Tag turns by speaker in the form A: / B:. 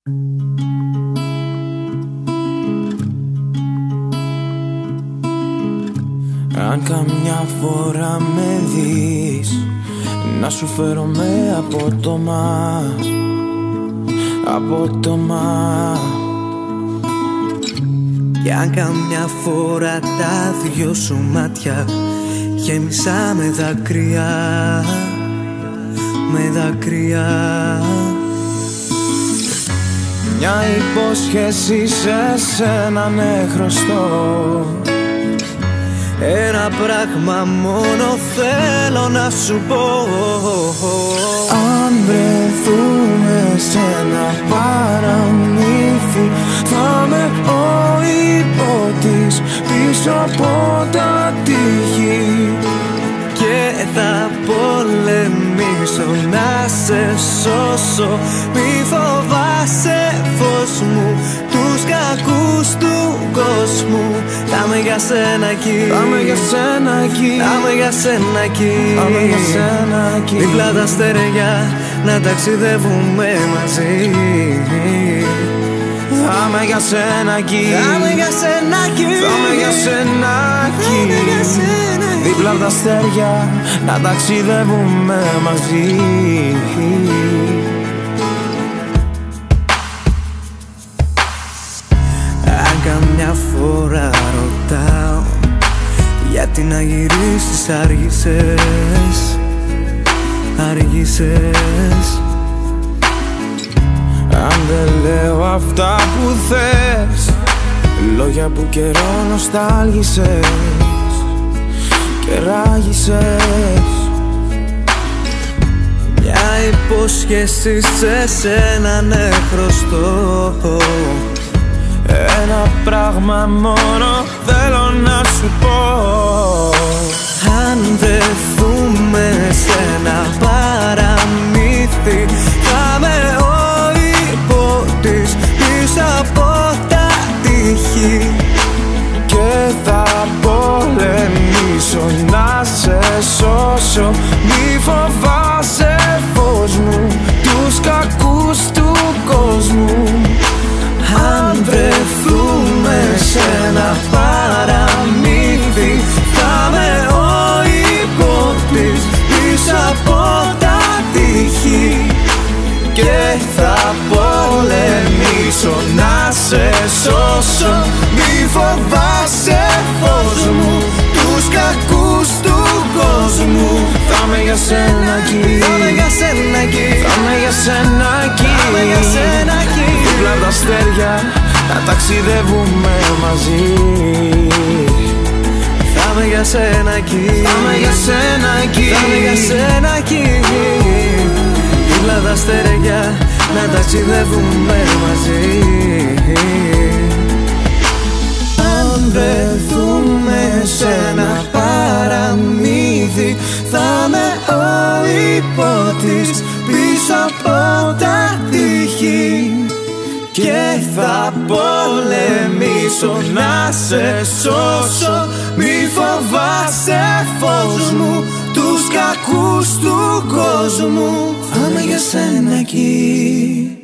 A: Αν καμιά φορά με δεις, να σου φέρω με απότομα, απότομα.
B: Κι αν καμιά φορά τα δυο σου μάτια γέμισα με δάκρυα, με δάκρυα.
A: Μια υπόσχεση σε σένα ναι χρωστώ.
B: Ένα πράγμα μόνο θέλω να σου πω.
A: Αν βρεθούμε σε ένα παραμύθι, θα με ο υπότης πίσω από τα τείχη.
B: Και θα πολεμήσω να σε σώσω. Μη φοβάσαι φως μου, τους κακούς του κόσμου. Θα είμαι για σένα εκεί,
A: θα είμαι για σένα εκεί,
B: θα είμαι για σένα εκεί,
A: θα είμαι για σένα εκεί.
B: δίπλα τα αστέρια να ταξιδεύουμε μαζί.
A: Θα είμαι για σένα εκεί,
B: θα είμαι για σένα εκεί,
A: θα είμαι για σένα εκεί, δίπλα απ' τα αστέρια να ταξιδεύουμε μαζί.
B: Αν καμιά φορά ρωτάω γιατί να γυρίσεις άργησες, άργησες.
A: Αν δεν λέω αυτά που θες, λόγια που καιρό νοστάλγησες και ράγισες.
B: Μια υπόσχεση σε σένα ναι χρωστώ.
A: Ένα πράγμα μόνο θέλω να σου πω.
B: Αν βρεθούμε σε ένα παραμύθι, θα με ο υπότης πίσω από τα τείχη.
A: Και θα πολεμήσω να σε σώσω. Μη φοβάσαι φως μου, τους κακούς του κόσμου.
B: Αν βρεθούμε σε ένα παραμύθι, θα με ο υπότης πίσω από τα τείχη. Και θα πολεμήσω να σε σώσω. Μη φοβάσαι φως μου, τους κακούς του κόσμου.
A: Θα είμαι για σένα εκεί,
B: θα είμαι για σένα εκεί,
A: θα είμαι για σένα εκεί,
B: θα είμαι για σένα εκεί,
A: δίπλα απ' τα αστέρια να ταξιδεύουμε μαζί.
B: θα είμαι για σένα εκεί,
A: θα είμαι για σένα εκεί,
B: θα είμαι για σένα εκεί, δίπλα απ' τα αστέρια να ταξιδεύουμε μαζί. Αν βρεθούμε σε ένα παραμύθι, θα με ο υπότης πίσω από τα τείχη. Και θα πολεμήσω να σε σώσω. Μη φοβάσαι φως μου, τους κακούς του κόσμου. Θα είμαι για σένα εκεί.